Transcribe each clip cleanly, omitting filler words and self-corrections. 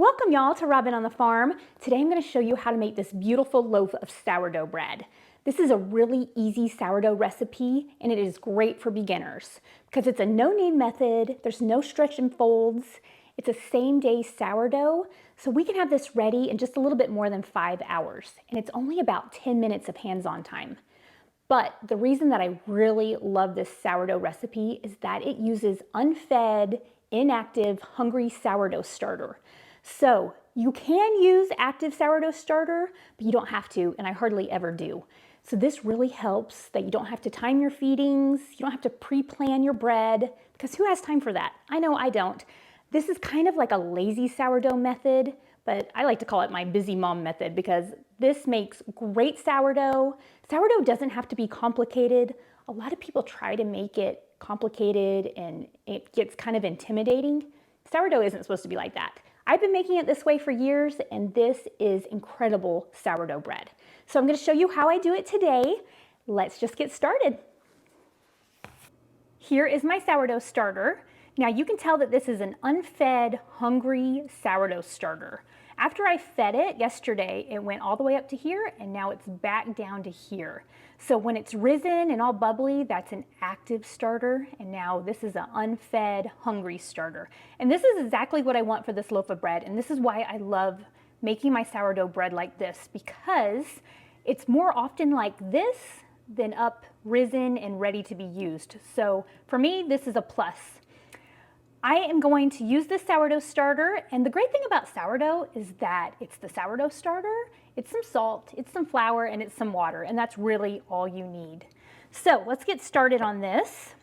Welcome y'all to Robin on the Farm. Today I'm going to show you how to make this beautiful loaf of sourdough bread. This is a really easy sourdough recipe and it is great for beginners because it's a no-knead method, there's no stretch and folds, it's a same-day sourdough, so we can have this ready in just a little bit more than 5 hours, and it's only about 10 minutes of hands-on time. But the reason that I really love this sourdough recipe is that it uses unfed, inactive, hungry sourdough starter. So you can use active sourdough starter, but you don't have to, and I hardly ever do. So this really helps that you don't have to time your feedings, you don't have to pre-plan your bread, because who has time for that? I know I don't. This is kind of like a lazy sourdough method, but I like to call it my busy mom method because this makes great sourdough. Sourdough doesn't have to be complicated. A lot of people try to make it complicated and it gets kind of intimidating. Sourdough isn't supposed to be like that. I've been making it this way for years, and this is incredible sourdough bread. So I'm going to show you how I do it today. Let's just get started. Here is my sourdough starter. Now you can tell that this is an unfed, hungry sourdough starter. After I fed it yesterday, it went all the way up to here, and now it's back down to here. So when it's risen and all bubbly, that's an active starter, and now this is an unfed, hungry starter. And this is exactly what I want for this loaf of bread, and this is why I love making my sourdough bread like this, because it's more often like this than up, risen, and ready to be used. So for me, this is a plus. I am going to use this sourdough starter, and the great thing about sourdough is that it's the sourdough starter, it's some salt, it's some flour, and it's some water, and that's really all you need. So let's get started on this.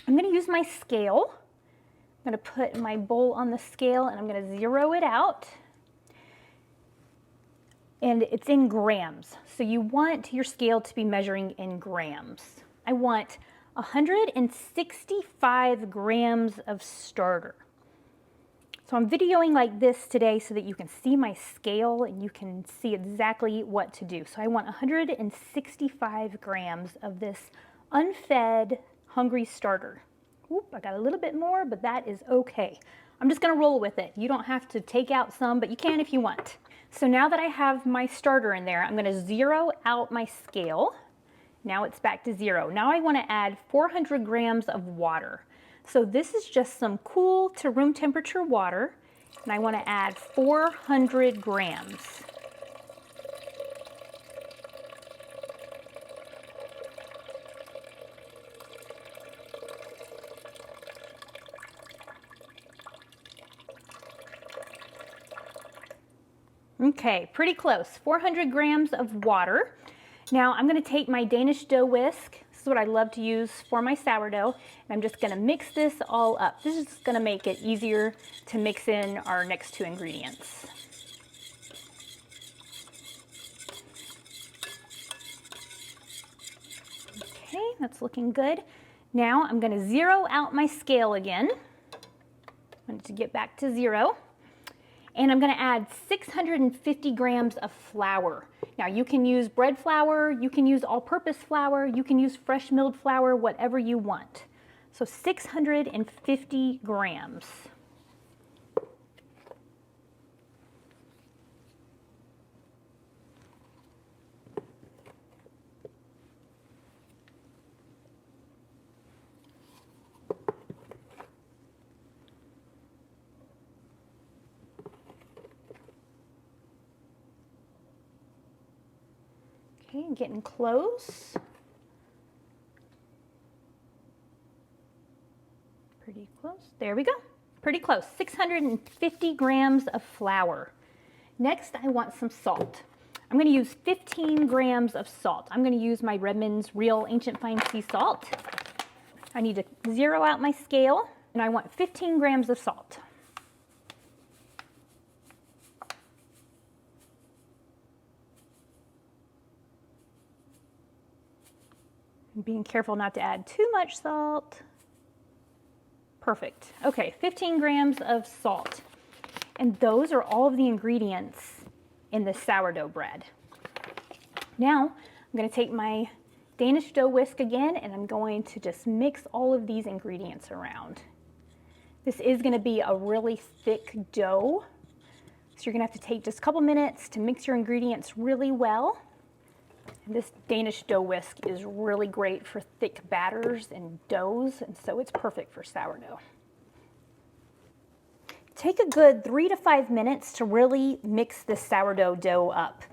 I'm going to use my scale. I'm going to put my bowl on the scale, and I'm going to zero it out. And it's in grams, so you want your scale to be measuring in grams. I want 165 grams of starter. So I'm videoing like this today so that you can see my scale and you can see exactly what to do. So I want 165 grams of this unfed, hungry starter. Oop, I got a little bit more, but that is okay. I'm just gonna roll with it. You don't have to take out some, but you can if you want. So now that I have my starter in there, I'm gonna zero out my scale. Now it's back to zero. Now I want to add 400 grams of water. So this is just some cool to room temperature water, and I want to add 400 grams. Okay, pretty close. 400 grams of water. Now I'm going to take my Danish dough whisk. This is what I love to use for my sourdough. And I'm just going to mix this all up. This is just going to make it easier to mix in our next two ingredients. Okay, that's looking good. Now I'm going to zero out my scale again. I want it to get back to zero. And I'm going to add 650 grams of flour. Now you can use bread flour, you can use all-purpose flour, you can use fresh milled flour, whatever you want. So 650 grams. Okay, getting close. Pretty close. There we go. Pretty close. 650 grams of flour. Next, I want some salt. I'm going to use 15 grams of salt. I'm going to use my Redmond's Real Ancient Fine Sea Salt. I need to zero out my scale, and I want 15 grams of salt. Being careful not to add too much salt. Perfect. Okay, 15 grams of salt. And those are all of the ingredients in the sourdough bread. Now, I'm going to take my Danish dough whisk again, and I'm going to just mix all of these ingredients around. This is going to be a really thick dough, So you're gonna have to take just a couple minutes to mix your ingredients really well. And this Danish dough whisk is really great for thick batters and doughs, and so it's perfect for sourdough. Take a good 3 to 5 minutes to really mix this sourdough dough up.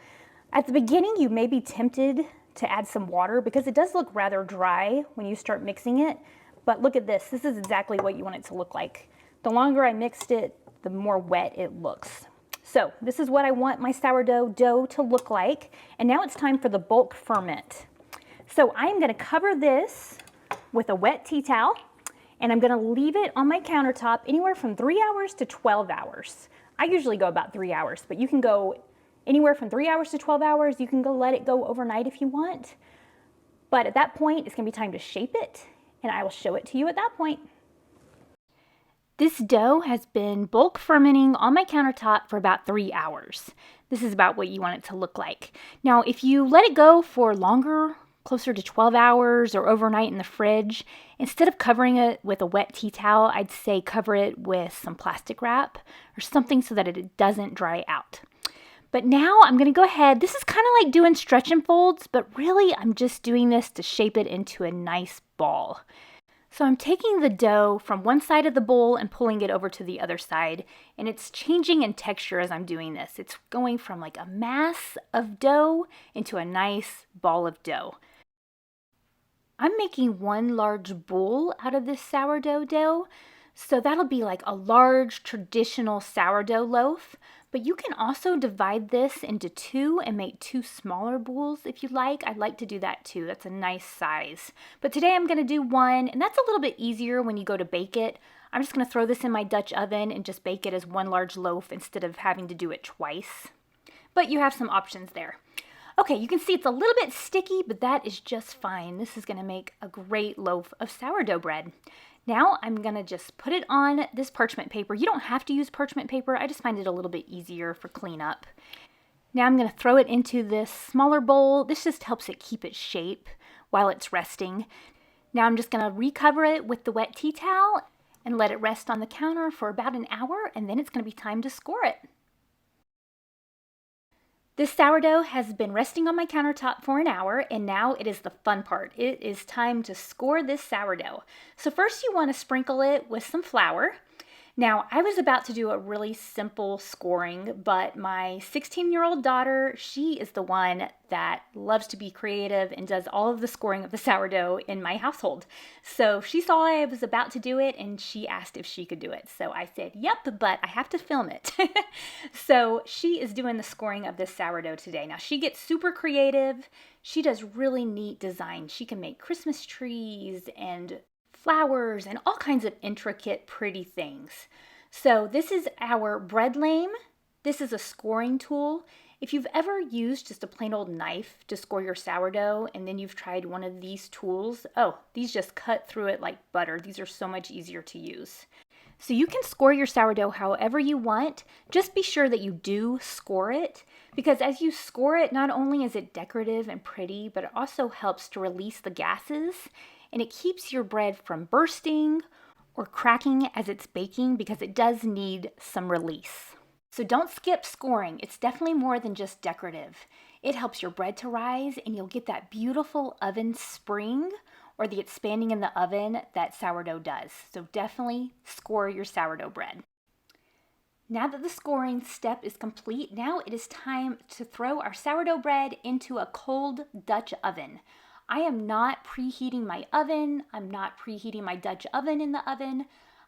At the beginning, you may be tempted to add some water because it does look rather dry when you start mixing it, but look at this. This is exactly what you want it to look like. The longer I mixed it, the more wet it looks. So this is what I want my sourdough dough to look like. And now it's time for the bulk ferment. So I'm gonna cover this with a wet tea towel, and I'm gonna leave it on my countertop anywhere from 3 hours to 12 hours. I usually go about 3 hours, but you can go anywhere from 3 hours to 12 hours. You can go let it go overnight if you want. But at that point, it's gonna be time to shape it, and I will show it to you at that point. This dough has been bulk fermenting on my countertop for about 3 hours. This is about what you want it to look like. Now, if you let it go for longer, closer to 12 hours or overnight in the fridge, instead of covering it with a wet tea towel, I'd say cover it with some plastic wrap or something so that it doesn't dry out. But now I'm gonna go ahead, this is kind of like doing stretch and folds, but really I'm just doing this to shape it into a nice ball. So I'm taking the dough from one side of the bowl and pulling it over to the other side, and it's changing in texture as I'm doing this. It's going from like a mass of dough into a nice ball of dough. I'm making one large bowl out of this sourdough dough, so that'll be like a large traditional sourdough loaf, but you can also divide this into two and make two smaller bowls if you like. I'd like to do that too. That's a nice size. But today I'm gonna do one, and that's a little bit easier when you go to bake it. I'm just gonna throw this in my Dutch oven and just bake it as one large loaf instead of having to do it twice. But you have some options there. Okay, you can see it's a little bit sticky, but that is just fine. This is gonna make a great loaf of sourdough bread. Now I'm gonna just put it on this parchment paper. You don't have to use parchment paper. I just find it a little bit easier for cleanup. Now I'm gonna throw it into this smaller bowl. This just helps it keep its shape while it's resting. Now I'm just gonna recover it with the wet tea towel and let it rest on the counter for about an hour, and then it's gonna be time to score it. This sourdough has been resting on my countertop for an hour, and now it is the fun part. It is time to score this sourdough. So first you want to sprinkle it with some flour. Now, I was about to do a really simple scoring, but my 16-year-old daughter, she is the one that loves to be creative and does all of the scoring of the sourdough in my household. So she saw I was about to do it and she asked if she could do it. So I said, yep, but I have to film it. So she is doing the scoring of this sourdough today. Now, she gets super creative. She does really neat designs. She can make Christmas trees and flowers and all kinds of intricate, pretty things. So this is our bread lame. This is a scoring tool. If you've ever used just a plain old knife to score your sourdough and then you've tried one of these tools, oh, these just cut through it like butter. These are so much easier to use. So you can score your sourdough however you want. Just be sure that you do score it, because as you score it, not only is it decorative and pretty, but it also helps to release the gases, and it keeps your bread from bursting or cracking as it's baking, because it does need some release. So don't skip scoring. It's definitely more than just decorative. It helps your bread to rise, and you'll get that beautiful oven spring or the expanding in the oven that sourdough does. So definitely score your sourdough bread. Now that the scoring step is complete, now it is time to throw our sourdough bread into a cold Dutch oven. I am not preheating my oven. I'm not preheating my Dutch oven in the oven.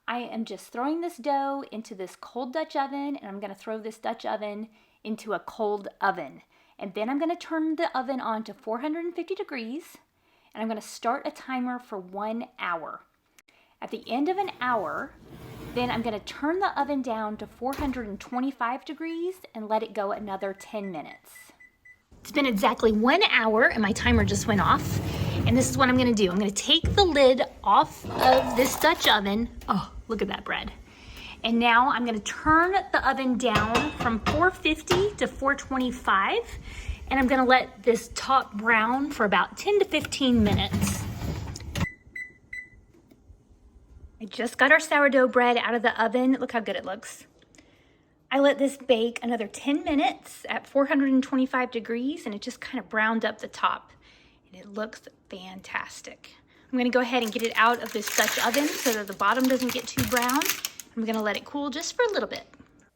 I am just throwing this dough into this cold Dutch oven, and I'm gonna throw this Dutch oven into a cold oven. And then I'm gonna turn the oven on to 450 degrees, and I'm gonna start a timer for 1 hour. At the end of an hour, then I'm gonna turn the oven down to 425 degrees and let it go another 10 minutes. It's been exactly 1 hour and my timer just went off. And this is what I'm gonna do. I'm gonna take the lid off of this Dutch oven. Oh, look at that bread. And now I'm gonna turn the oven down from 450 to 425. And I'm gonna let this top brown for about 10 to 15 minutes. I just got our sourdough bread out of the oven. Look how good it looks. I let this bake another 10 minutes at 425 degrees, and it just kind of browned up the top, and it looks fantastic. I'm gonna go ahead and get it out of this Dutch oven so that the bottom doesn't get too brown. I'm gonna let it cool just for a little bit.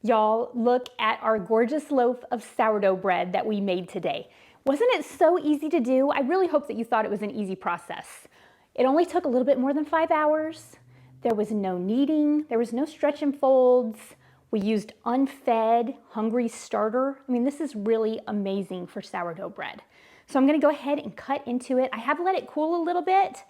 Y'all, look at our gorgeous loaf of sourdough bread that we made today. Wasn't it so easy to do? I really hope that you thought it was an easy process. It only took a little bit more than 5 hours. There was no kneading, there was no stretch and folds. We used unfed, hungry starter. I mean, this is really amazing for sourdough bread. So I'm gonna go ahead and cut into it. I have let it cool a little bit.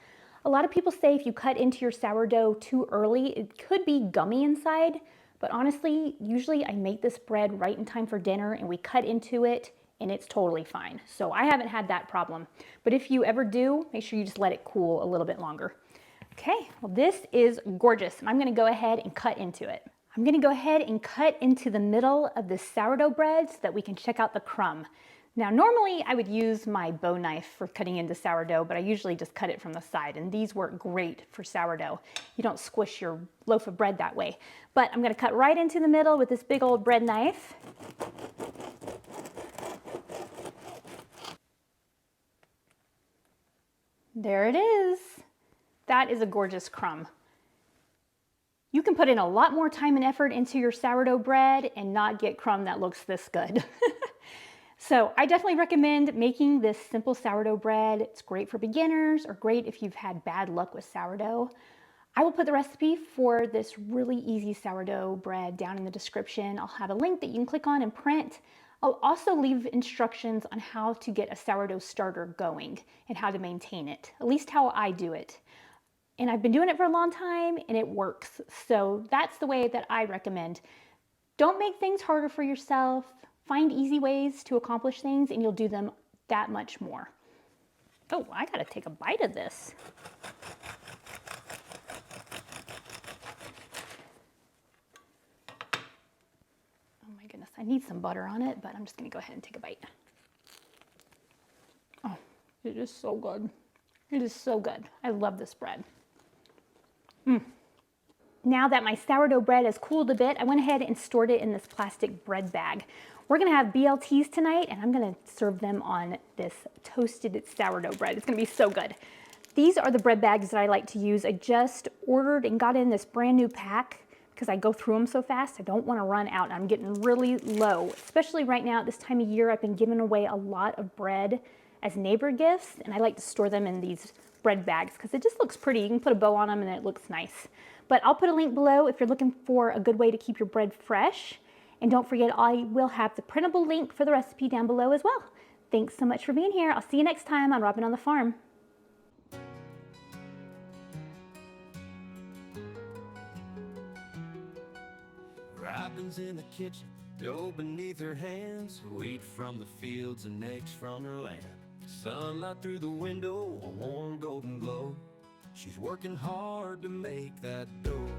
A lot of people say if you cut into your sourdough too early, it could be gummy inside. But honestly, usually I make this bread right in time for dinner and we cut into it and it's totally fine. So I haven't had that problem. But if you ever do, make sure you just let it cool a little bit longer. Okay, well this is gorgeous. I'm gonna go ahead and cut into it. I'm gonna go ahead and cut into the middle of this sourdough bread so that we can check out the crumb. Now normally I would use my bow knife for cutting into sourdough, but I usually just cut it from the side, and these work great for sourdough. You don't squish your loaf of bread that way. But I'm gonna cut right into the middle with this big old bread knife. There it is. That is a gorgeous crumb. You can put in a lot more time and effort into your sourdough bread and not get crumb that looks this good. So I definitely recommend making this simple sourdough bread. It's great for beginners or great if you've had bad luck with sourdough. I will put the recipe for this really easy sourdough bread down in the description. I'll have a link that you can click on and print. I'll also leave instructions on how to get a sourdough starter going and how to maintain it, at least how I do it. And I've been doing it for a long time and it works. So that's the way that I recommend. Don't make things harder for yourself. Find easy ways to accomplish things and you'll do them that much more. Oh, I gotta take a bite of this. Oh my goodness, I need some butter on it, but I'm just gonna go ahead and take a bite. Oh, it is so good. It is so good. I love this bread. Now that my sourdough bread has cooled a bit, I went ahead and stored it in this plastic bread bag. We're gonna have BLTs tonight and I'm gonna serve them on this toasted sourdough bread. It's gonna be so good. These are the bread bags that I like to use. I just ordered and got in this brand new pack because I go through them so fast. I don't wanna run out. I'm getting really low, especially right now at this time of year. I've been giving away a lot of bread as neighbor gifts and I like to store them in these bread bags because it just looks pretty. You can put a bow on them and it looks nice. But I'll put a link below if you're looking for a good way to keep your bread fresh. And don't forget, I will have the printable link for the recipe down below as well. Thanks so much for being here. I'll see you next time on Robin on the Farm. Robin's in the kitchen, dough beneath her hands, wheat from the fields and eggs from her land. Sunlight through the window, a warm golden glow. She's working hard to make that dough.